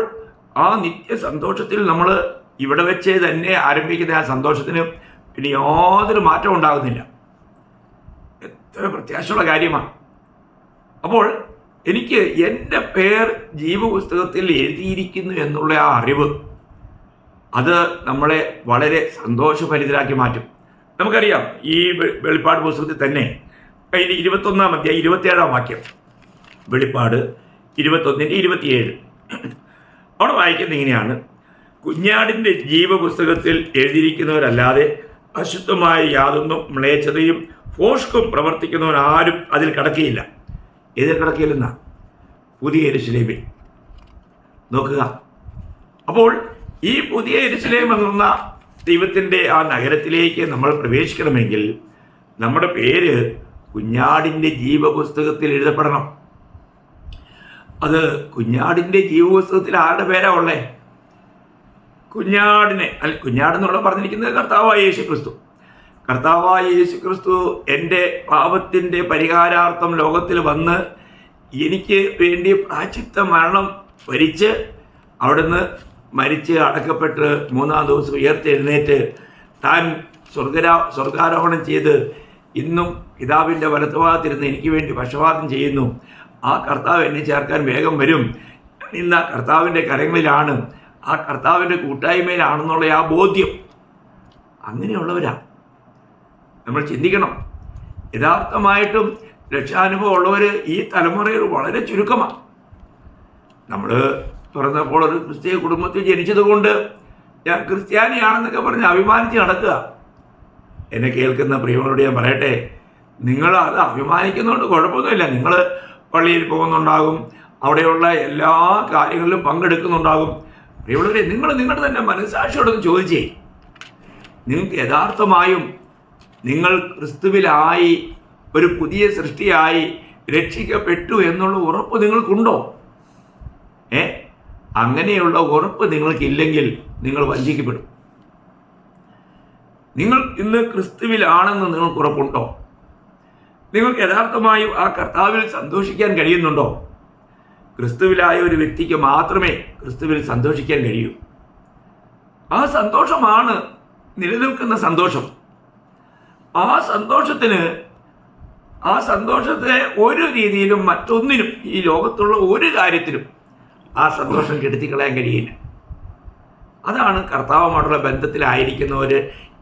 ആ നിത്യ സന്തോഷത്തിൽ നമ്മൾ ഇവിടെ വെച്ച് തന്നെ ആരംഭിക്കുന്ന ആ സന്തോഷത്തിന് പിന്നെ യാതൊരു മാറ്റം ഉണ്ടാകുന്നില്ല. എത്ര പ്രത്യാശയുള്ള കാര്യമാണ്. അപ്പോൾ എനിക്ക് എൻ്റെ പേർ ജീവപുസ്തകത്തിൽ എഴുതിയിരിക്കുന്നു എന്നുള്ള ആ അറിവ്, അത് നമ്മളെ വളരെ സന്തോഷഭരിതരാക്കി മാറ്റും. നമുക്കറിയാം, ഈ വെളിപ്പാട് പുസ്തകത്തിൽ തന്നെ 21-ാം അധ്യായം 27-ാം വാക്യം, വെളിപ്പാട് 21-27 അവിടെ വായിക്കുന്നത് ഇങ്ങനെയാണ്: കുഞ്ഞാടിൻ്റെ ജീവപുസ്തകത്തിൽ എഴുതിയിരിക്കുന്നവരല്ലാതെ അശുദ്ധമായ യാതൊന്നും മ്ലേച്ഛതയും ഫോഷ്കും പ്രവർത്തിക്കുന്നവരാരും അതിൽ കടക്കുകയില്ല. ഏതിൽ കടക്കുകയില്ലെന്നാ? പുതിയ യെരൂശലേമിൽ. നോക്കുക. അപ്പോൾ ഈ പുതിയ യെരൂശലേം എന്ന ദൈവത്തിൻ്റെ ആ നഗരത്തിലേക്ക് നമ്മൾ പ്രവേശിക്കണമെങ്കിൽ നമ്മുടെ പേര് കുഞ്ഞാടിൻ്റെ ജീവപുസ്തകത്തിൽ എഴുതപ്പെടണം. അത് കുഞ്ഞാടിൻ്റെ ജീവപുസ്തകത്തിൽ ആരുടെ പേരാ ഉള്ളേ? കുഞ്ഞാടിനെ. കുഞ്ഞാടെന്നുള്ള പറഞ്ഞിരിക്കുന്നത് കർത്താവായ യേശു ക്രിസ്തു. കർത്താവായ യേശു ക്രിസ്തു എൻ്റെ പാപത്തിൻ്റെ പരിഹാരാർത്ഥം ലോകത്തിൽ വന്ന് എനിക്ക് വേണ്ടി പ്രായശ്ചിത്ത മരണം വരിച്ച് അവിടുന്ന് മരിച്ച് അടക്കപ്പെട്ട് 3-ാം ദിവസം ഉയർത്തെഴുന്നേറ്റ് താൻ സ്വർഗാരോഹണം ചെയ്ത് ഇന്നും പിതാവിൻ്റെ വലത്തുഭാഗത്തിരുന്ന് എനിക്ക് വേണ്ടി പക്ഷപാതം ചെയ്യുന്നു. ആ കർത്താവ് എന്നെ ചേർക്കാൻ വേഗം വരും. ഇന്ന് ആ കർത്താവിൻ്റെ കരങ്ങളിലാണ്, ആ കർത്താവിൻ്റെ കൂട്ടായ്മയിലാണെന്നുള്ള ആ ബോധ്യം. അങ്ങനെയുള്ളവരാ നമ്മൾ ചിന്തിക്കണം. യഥാർത്ഥമായിട്ടും രക്ഷാനുഭവം ഉള്ളവർ ഈ തലമുറയിൽ വളരെ ചുരുക്കമാണ്. നമ്മൾ തുറന്നപ്പോൾ ഒരു ക്രിസ്തീയ കുടുംബത്തിൽ ജനിച്ചതുകൊണ്ട് ഞാൻ ക്രിസ്ത്യാനിയാണെന്നൊക്കെ പറഞ്ഞ് അഭിമാനിച്ച് നടക്കുക. എന്നെ കേൾക്കുന്ന പ്രിയങ്ങളോട് ഞാൻ പറയട്ടെ, നിങ്ങൾ അത് അഭിമാനിക്കുന്നതുകൊണ്ട് കുഴപ്പമൊന്നുമില്ല. നിങ്ങൾ പള്ളിയിൽ പോകുന്നുണ്ടാകും, അവിടെയുള്ള എല്ലാ കാര്യങ്ങളിലും പങ്കെടുക്കുന്നുണ്ടാകും. പ്രിയമുള്ളവരെ, നിങ്ങൾ നിങ്ങളുടെ തന്നെ മനസ്സാക്ഷിയോടൊന്ന് ചോദിച്ചേ, നിങ്ങൾക്ക് യഥാർത്ഥമായും നിങ്ങൾ ക്രിസ്തുവിലായി ഒരു പുതിയ സൃഷ്ടിയായി രക്ഷിക്കപ്പെട്ടു എന്നുള്ള ഉറപ്പ് നിങ്ങൾക്കുണ്ടോ? അങ്ങനെയുള്ള ഉറപ്പ് നിങ്ങൾക്കില്ലെങ്കിൽ നിങ്ങൾ വഞ്ചിക്കപ്പെടും. നിങ്ങൾ ഇന്ന് ക്രിസ്തുവിലാണെന്ന് നിങ്ങൾക്ക് ഉറപ്പുണ്ടോ? നിങ്ങൾക്ക് യഥാർത്ഥമായും ആ കർത്താവിൽ സന്തോഷിക്കാൻ കഴിയുന്നുണ്ടോ? ക്രിസ്തുവിലായ ഒരു വ്യക്തിക്ക് മാത്രമേ ക്രിസ്തുവിൽ സന്തോഷിക്കാൻ കഴിയൂ. ആ സന്തോഷമാണ് നിലനിൽക്കുന്ന സന്തോഷം. ആ സന്തോഷത്തെ ഒരു രീതിയിലും മറ്റൊന്നിനും, ഈ ലോകത്തുള്ള ഒരു കാര്യത്തിലും ആ സന്തോഷം കെടുത്തിക്കളയാൻ കഴിയില്ല. അതാണ് കർത്താവുമായിട്ടുള്ള ബന്ധത്തിലായിരിക്കുന്ന ഒരു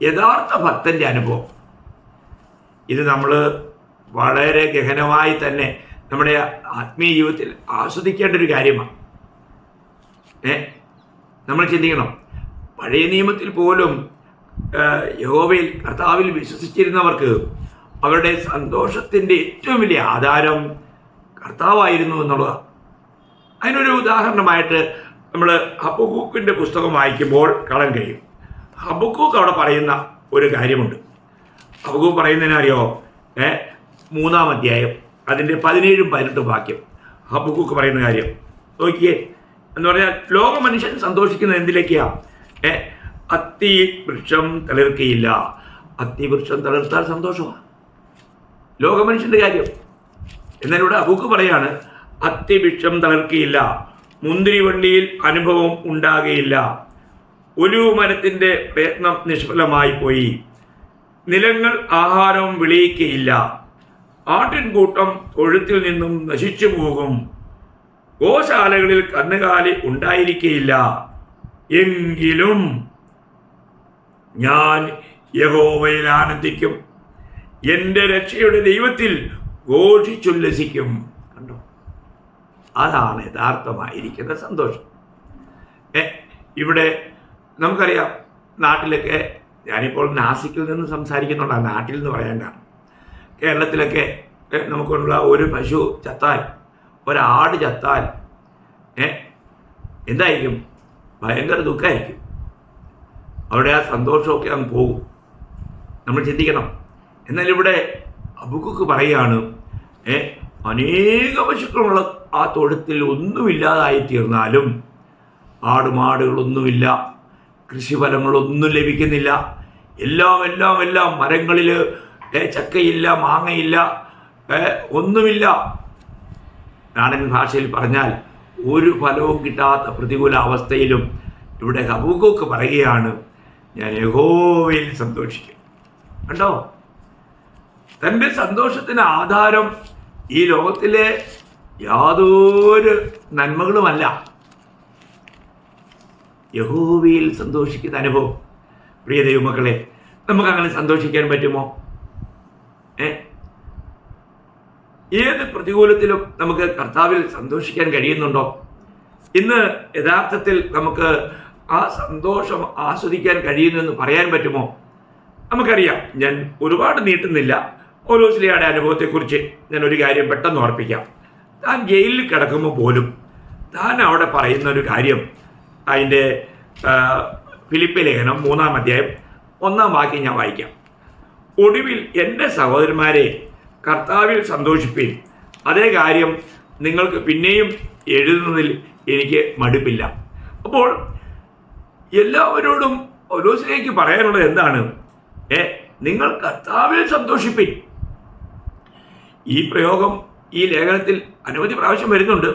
യഥാർത്ഥ ഭക്തൻ്റെ അനുഭവം. ഇത് നമ്മൾ വളരെ ഗഹനമായി തന്നെ നമ്മുടെ ആത്മീയ ജീവിതത്തിൽ ആസ്വദിക്കേണ്ട ഒരു കാര്യമാണ്. നമ്മൾ ചിന്തിക്കണം, പഴയ നിയമത്തിൽ പോലും യഹോവയിൽ കർത്താവിൽ വിശ്വസിച്ചിരുന്നവർക്ക് അവരുടെ സന്തോഷത്തിൻ്റെ ഏറ്റവും വലിയ ആധാരം കർത്താവായിരുന്നു എന്നുള്ളതാണ്. അതിനൊരു ഉദാഹരണമായിട്ട് നമ്മൾ ഹബക്കൂക്കിൻ്റെ പുസ്തകം വായിക്കുമ്പോൾ കാണാൻ കഴിയും. ഹബക്കൂക്ക് അവിടെ പറയുന്ന ഒരു കാര്യമുണ്ട്. ഹബക്കൂക്ക് പറയുന്നതിനറിയോ? 3-ാം അധ്യായം അതിൻ്റെ 17-18 വാക്യം ഹബക്കൂക്ക് പറയുന്ന കാര്യം നോക്കിയേ. എന്ന് പറഞ്ഞാൽ ലോക മനുഷ്യൻ സന്തോഷിക്കുന്നത് എന്തിലേക്കാണ്? അത്തി വൃക്ഷം തളിർക്കയില്ല. അത്തി വൃക്ഷം തളിർത്താൽ സന്തോഷമാണ് ലോക മനുഷ്യൻ്റെ കാര്യം. എന്നാൽ ഇവിടെ ഹബക്കൂക്ക് പറയാണ്, അത്തി വൃക്ഷം തളിർക്കയില്ല, മുന്തിരിവള്ളിയിൽ അനുഭവം ഉണ്ടാകുകയില്ല, ഒലിവ് മരത്തിൻ്റെ പ്രയത്നം നിഷ്ഫലമായി പോയി, നിലങ്ങൾ ആഹാരവും വിളയിക്കയില്ല, ആട്ടിൻകൂട്ടം തൊഴുത്തിൽ നിന്നും നശിച്ചു പോകും, ഗോശാലകളിൽ കന്നുകാലി ഉണ്ടായിരിക്കയില്ല, എങ്കിലും ഞാൻ യഹോവയിൽ ആനന്ദിക്കും, എൻ്റെ രക്ഷയുടെ ദൈവത്തിൽ ഘോഷിച്ചുല്ലസിക്കും. കണ്ടോ, അതാണ് യഥാർത്ഥമായിരിക്കുന്ന സന്തോഷം. ഇവിടെ നമുക്കറിയാം, നാട്ടിലൊക്കെ, ഞാനിപ്പോൾ നാസിക്കിൽ നിന്ന് സംസാരിക്കുന്നുണ്ട്, നാട്ടിൽ നിന്ന് പറയേണ്ട, കേരളത്തിലൊക്കെ നമുക്കുള്ള ഒരു പശു ചത്താൽ, ഒരാട് ചത്താൽ എന്തായിരിക്കും? ഭയങ്കര ദുഃഖമായിരിക്കും. അവിടെ ആ സന്തോഷമൊക്കെ അങ്ങ് പോകും. നമ്മൾ ചിന്തിക്കണം. എന്നാൽ ഇവിടെ ഹബക്കൂക്ക് പറയുകയാണ്, അനേക പശുക്കളുള്ള ആ തൊഴുത്തിൽ ഒന്നുമില്ലാതായി തീർന്നാലും, ആടുമാടുകളൊന്നുമില്ല, കൃഷിഫലങ്ങളൊന്നും ലഭിക്കുന്നില്ല, എല്ലാം മരങ്ങളിൽ ചക്കയില്ല, മാങ്ങയില്ല, ഒന്നുമില്ല. നാടൻ ഭാഷയിൽ പറഞ്ഞാൽ ഒരു ഫലവും കിട്ടാത്ത പ്രതികൂല അവസ്ഥയിലും ഇവിടെ ഹബക്കൂക്ക് പറയുകയാണ്, ഞാൻ യഹോവയിൽ സന്തോഷിക്കും. കണ്ടോ, തൻ്റെ സന്തോഷത്തിന് ആധാരം ഈ ലോകത്തിലെ യാതൊരു നന്മകളുമല്ല, യഹോവയിൽ സന്തോഷിക്കുന്ന അനുഭവം. പ്രിയ ദൈവമക്കളെ, നമുക്കങ്ങനെ സന്തോഷിക്കാൻ പറ്റുമോ? ഏത് പ്രതികൂലത്തിലും നമുക്ക് കർത്താവിൽ സന്തോഷിക്കാൻ കഴിയുന്നുണ്ടോ? ഇന്ന് യഥാർത്ഥത്തിൽ നമുക്ക് ആ സന്തോഷം ആസ്വദിക്കാൻ കഴിയുന്നെന്ന് പറയാൻ പറ്റുമോ? നമുക്കറിയാം. ഞാൻ ഒരുപാട് നീട്ടുന്നില്ല. പൗലോസ്ലീഹയുടെ അനുഭവത്തെക്കുറിച്ച് ഞാൻ ഒരു കാര്യം പെട്ടെന്ന് ഓർപ്പിക്കാം. താൻ ജയിലിൽ കിടക്കുമ്പോൾ പോലും താൻ അവിടെ പറയുന്ന ഒരു കാര്യം, അതിൻ്റെ ഫിലിപ്പി ലേഖനം 3-ാം അധ്യായം 1-ാം വാക്യം ഞാൻ വായിക്കാം. ഒടുവിൽ എൻ്റെ സഹോദരന്മാരെ, കർത്താവിൽ സന്തോഷിപ്പീൻ. അതേ കാര്യം നിങ്ങൾക്ക് പിന്നെയും എഴുതുന്നതിൽ എനിക്ക് മടുപ്പില്ല. അപ്പോൾ എല്ലാവരോടും പൗലോസിലേക്ക് പറയാനുള്ളത് എന്താണ്? നിങ്ങൾ കർത്താവിൽ സന്തോഷിപ്പീൻ. ഈ പ്രയോഗം ഈ ലേഖനത്തിൽ അനവധി പ്രാവശ്യം വരുന്നുണ്ട്.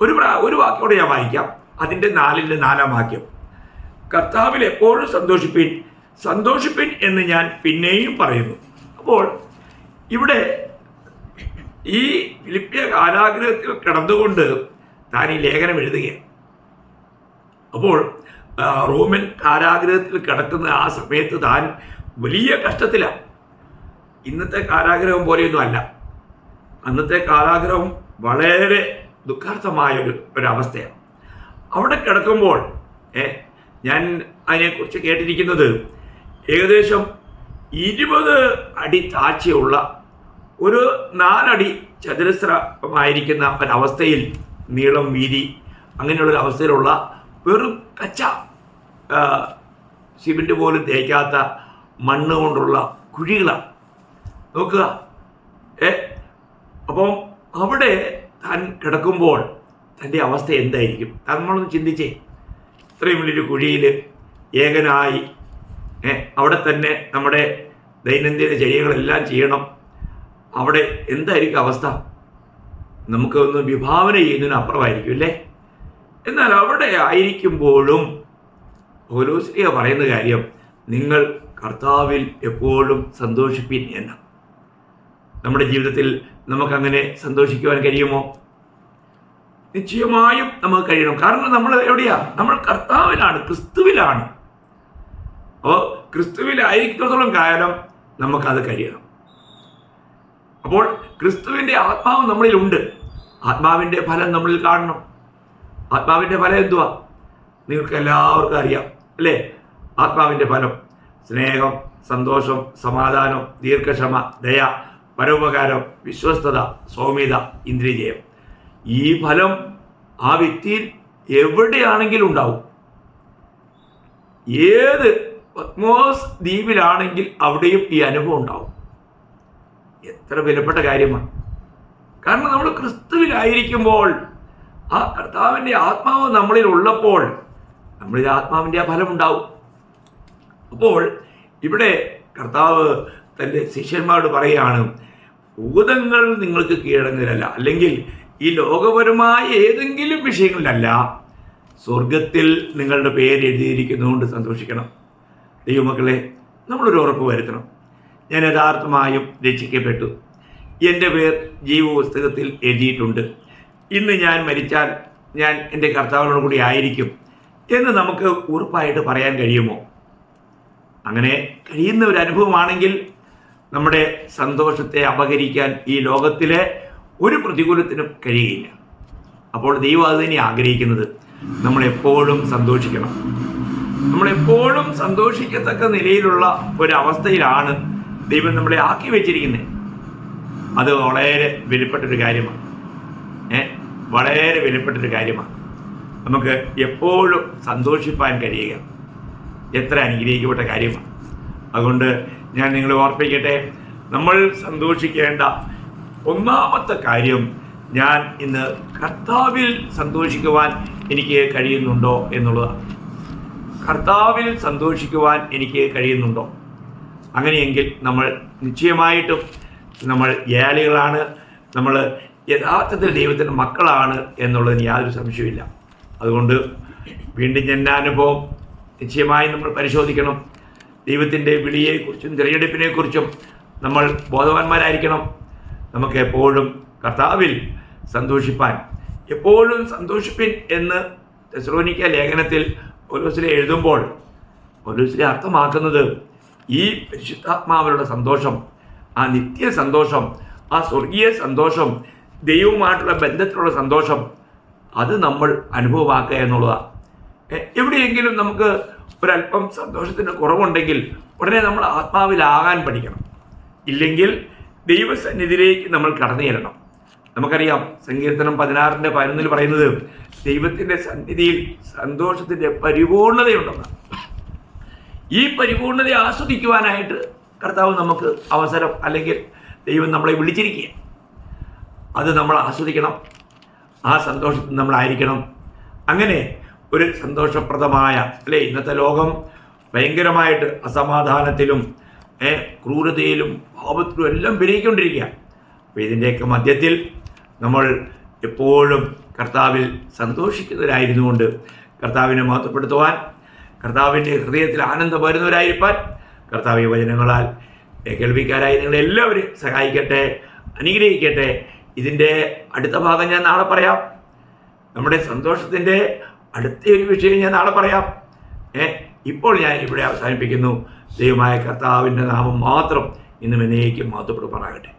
ഒരു വാക്യോടെ ഞാൻ വായിക്കാം. അതിൻ്റെ 4-ാം വാക്യം, കർത്താവിൽ എപ്പോഴും സന്തോഷിപ്പീൻ, സന്തോഷിപ്പീൻ എന്ന് ഞാൻ പിന്നെയും പറയുന്നു. അപ്പോൾ ഇവിടെ ഈ ഫിലിപ്പിയ കാരാഗൃഹത്തിൽ കിടന്നുകൊണ്ട് താൻ ഈ ലേഖനം എഴുതുകയാണ്. അപ്പോൾ റോമൻ കാരാഗൃഹത്തിൽ കിടക്കുന്ന ആ സമയത്ത് താൻ വലിയ കഷ്ടത്തിലാണ്. ഇന്നത്തെ കാരാഗ്രഹം പോലെയൊന്നും അല്ല. അന്നത്തെ കാരാഗ്രഹം വളരെ ദുഃഖാർത്ഥമായ ഒരവസ്ഥയാണ്. അവിടെ കിടക്കുമ്പോൾ ഞാൻ അതിനെക്കുറിച്ച് കേട്ടിരിക്കുന്നത് ഏകദേശം 20 അടി താഴ്ചയുള്ള ഒരു 4 അടി ചതുരശ്രമായിരിക്കുന്ന ഒരവസ്ഥയിൽ, നീളം വീതി അങ്ങനെയുള്ളൊരവസ്ഥയിലുള്ള വെറും കച്ച, സിമെൻറ്റ് പോലും തേക്കാത്ത മണ്ണ് കൊണ്ടുള്ള കുഴികളാണ്. നോക്കുക. അപ്പം അവിടെ താൻ കിടക്കുമ്പോൾ തൻ്റെ അവസ്ഥ എന്തായിരിക്കും? നമ്മളൊന്ന് ചിന്തിച്ചേ. ഇത്രയും വലിയൊരു കുഴിയിൽ ഏകനായി അവിടെ തന്നെ നമ്മുടെ ദൈനംദിന ചര്യകളെല്ലാം ചെയ്യണം. അവിടെ എന്തായിരിക്കും അവസ്ഥ? നമുക്കൊന്ന് വിഭാവന ചെയ്യുന്നതിന് അപ്പുറമായിരിക്കും അല്ലേ? എന്നാൽ അവിടെ ആയിരിക്കുമ്പോഴും പൗലോസ്ലീഹ പറയുന്ന കാര്യം, നിങ്ങൾ കർത്താവിൽ എപ്പോഴും സന്തോഷിപ്പിൻ എന്ന. നമ്മുടെ ജീവിതത്തിൽ നമുക്കങ്ങനെ സന്തോഷിക്കുവാൻ കഴിയുമോ? നിശ്ചയമായും നമുക്ക് കഴിയണം. കാരണം നമ്മൾ എവിടെയാ? നമ്മൾ കർത്താവിലാണ്, ക്രിസ്തുവിലാണ്. അപ്പോൾ ക്രിസ്തുവിലായിരിക്കുന്നിടത്തോളം കാലം നമുക്കത് കഴിയണം. അപ്പോൾ ക്രിസ്തുവിൻ്റെ ആത്മാവ് നമ്മളിലുണ്ട്. ആത്മാവിൻ്റെ ഫലം നമ്മളിൽ കാണണം. ആത്മാവിൻ്റെ ഫലം എന്തുവാ? നിങ്ങൾക്ക് എല്ലാവർക്കും അറിയാം അല്ലേ? ആത്മാവിൻ്റെ ഫലം സ്നേഹം, സന്തോഷം, സമാധാനം, ദീർഘക്ഷമ, ദയ, പരോപകാരം, വിശ്വസ്തത, സൗമ്യത, ഇന്ദ്രിയജയം. ഈ ഫലം ആ വ്യക്തിയിൽ എവിടെയാണെങ്കിലും ഉണ്ടാവും. ഏത് പത്മോസ് ദ്വീപിലാണെങ്കിൽ അവിടെയും ഈ അനുഭവം ഉണ്ടാവും. എത്ര വിലപ്പെട്ട കാര്യമാണ്! കാരണം നമ്മൾ ക്രിസ്തുവിലായിരിക്കുമ്പോൾ, ആ കർത്താവിൻ്റെ ആത്മാവ് നമ്മളിൽ ഉള്ളപ്പോൾ നമ്മളിൽ ആത്മാവിൻ്റെ ആ ഫലം ഉണ്ടാവും. അപ്പോൾ ഇവിടെ കർത്താവ് തൻ്റെ ശിഷ്യന്മാരോട് പറയുകയാണ്, ഭൂതങ്ങൾ നിങ്ങൾക്ക് കീഴടങ്ങുന്നതിലല്ല, അല്ലെങ്കിൽ ഈ ലോകപരമായ ഏതെങ്കിലും വിഷയങ്ങളിലല്ല, സ്വർഗത്തിൽ നിങ്ങളുടെ പേര് എഴുതിയിരിക്കുന്നതുകൊണ്ട് സന്തോഷിക്കണം. ദൈവമക്കളെ, നമ്മളൊരു ഉറപ്പ് വരുത്തണം. ഞാൻ യഥാർത്ഥമായും രക്ഷിക്കപ്പെട്ടു, എൻ്റെ പേർ ജീവപുസ്തകത്തിൽ എഴുതിയിട്ടുണ്ട്, ഇന്ന് ഞാൻ മരിച്ചാൽ ഞാൻ എൻ്റെ കർത്താവിനോട് കൂടി ആയിരിക്കും എന്ന് നമുക്ക് ഉറപ്പായിട്ട് പറയാൻ കഴിയുമോ? അങ്ങനെ കഴിയുന്ന ഒരു അനുഭവമാണെങ്കിൽ നമ്മുടെ സന്തോഷത്തെ അപഹരിക്കാൻ ഈ ലോകത്തിലെ ഒരു പ്രതികൂലത്തിനും കഴിയുകയില്ല. അപ്പോൾ ദൈവം അത് തന്നെ ആഗ്രഹിക്കുന്നത്, നമ്മളെപ്പോഴും സന്തോഷിക്കണം. നമ്മളെപ്പോഴും സന്തോഷിക്കത്തക്ക നിലയിലുള്ള ഒരവസ്ഥയിലാണ് ദൈവം നമ്മളെ ആക്കി വെച്ചിരിക്കുന്നത്. അത് വളരെ വിലപ്പെട്ടൊരു കാര്യമാണ്. വളരെ വിലപ്പെട്ടൊരു കാര്യമാണ്. നമുക്ക് എപ്പോഴും സന്തോഷിപ്പാൻ കഴിയുക എത്ര അനുഗ്രഹിക്കപ്പെട്ട കാര്യമാണ്. അതുകൊണ്ട് ഞാൻ നിങ്ങളെ ഓർപ്പിക്കട്ടെ, നമ്മൾ സന്തോഷിക്കേണ്ട ഒന്നാമത്തെ കാര്യം, ഞാൻ ഇന്ന് കർത്താവിൽ സന്തോഷിക്കുവാൻ എനിക്ക് കഴിയുന്നുണ്ടോ എന്നുള്ളതാണ്. കർത്താവിൽ സന്തോഷിക്കുവാൻ എനിക്ക് കഴിയുന്നുണ്ടോ? അങ്ങനെയെങ്കിൽ നമ്മൾ നിശ്ചയമായിട്ടും നമ്മൾ ഏളികളാണ്, നമ്മൾ യഥാർത്ഥത്തിൽ ദൈവത്തിൻ്റെ മക്കളാണ് എന്നുള്ളതിന് യാതൊരു സംശയമില്ല. അതുകൊണ്ട് വീണ്ടും ജനനാനുഭവം നിശ്ചയമായും നമ്മൾ പരിശോധിക്കണം. ദൈവത്തിൻ്റെ വിളിയെക്കുറിച്ചും തിരഞ്ഞെടുപ്പിനെക്കുറിച്ചും നമ്മൾ ബോധവാന്മാരായിരിക്കണം. നമുക്ക് എപ്പോഴും കർത്താവിൽ സന്തോഷിപ്പാൻ, എപ്പോഴും സന്തോഷിപ്പിൻ എന്ന് തെസ്സലോനിക്ക ലേഖനത്തിൽ പൗലോസ്ലീഹ എഴുതുമ്പോൾ പൗലോസ്ലീഹ അർത്ഥമാക്കുന്നത്, ഈ പരിശുദ്ധാത്മാവിലുള്ള സന്തോഷം, ആ നിത്യ സന്തോഷം, ആ സ്വർഗീയ സന്തോഷം, ദൈവവുമായിട്ടുള്ള ബന്ധത്തിലുള്ള സന്തോഷം, അത് നമ്മൾ അനുഭവമാക്കുക എന്നുള്ളതാണ്. എവിടെയെങ്കിലും നമുക്ക് ഒരല്പം സന്തോഷത്തിൻ്റെ കുറവുണ്ടെങ്കിൽ ഉടനെ നമ്മൾ ആത്മാവിലാകാൻ പഠിക്കണം. ഇല്ലെങ്കിൽ ദൈവസന്നിധിയിലേക്ക് നമ്മൾ കടന്നു ചെല്ലണം. നമുക്കറിയാം, സങ്കീർത്തനം 16:11 പറയുന്നത്, ദൈവത്തിൻ്റെ സന്നിധിയിൽ സന്തോഷത്തിൻ്റെ പരിപൂർണതയുണ്ടെന്ന്. ഈ പരിപൂർണതയെ ആസ്വദിക്കുവാനായിട്ട് കർത്താവ് നമുക്ക് അവസരം, അല്ലെങ്കിൽ ദൈവം നമ്മളെ വിളിച്ചിരിക്കുക. അത് നമ്മൾ ആസ്വദിക്കണം. ആ സന്തോഷത്തിൽ നമ്മളായിരിക്കണം. അങ്ങനെ ഒരു സന്തോഷപ്രദമായ, അല്ലേ, ഇന്നത്തെ ലോകം ഭയങ്കരമായിട്ട് അസമാധാനത്തിലും ക്രൂരതയിലും പാപത്തിലും എല്ലാം പെരുകിക്കൊണ്ടിരിക്കുക. അപ്പോൾ ഇതിൻ്റെയൊക്കെ മധ്യത്തിൽ നമ്മൾ എപ്പോഴും കർത്താവിൽ സന്തോഷിക്കുന്നവരായിരുന്നുകൊണ്ട് കർത്താവിനെ മഹത്വപ്പെടുത്തുവാൻ, കർത്താവിൻ്റെ ഹൃദയത്തിൽ ആനന്ദം വരുന്നവരായിരിക്കാൻ കർത്താവ് വചനങ്ങളാൽ കേൾവിക്കാരായി നിങ്ങളെല്ലാവരും സഹായിക്കട്ടെ, അനുഗ്രഹിക്കട്ടെ. ഇതിൻ്റെ അടുത്ത ഭാഗം ഞാൻ നാളെ പറയാം. നമ്മുടെ സന്തോഷത്തിൻ്റെ അടുത്ത ഒരു വിഷയം ഞാൻ നാളെ പറയാം. ഇപ്പോൾ ഞാൻ ഇവിടെ അവസാനിപ്പിക്കുന്നു. ദൈവമായ കർത്താവിൻ്റെ നാമം മാത്രം ഇന്നും എന്നേക്കും മഹത്വപ്പെടുമാറാകട്ടെ.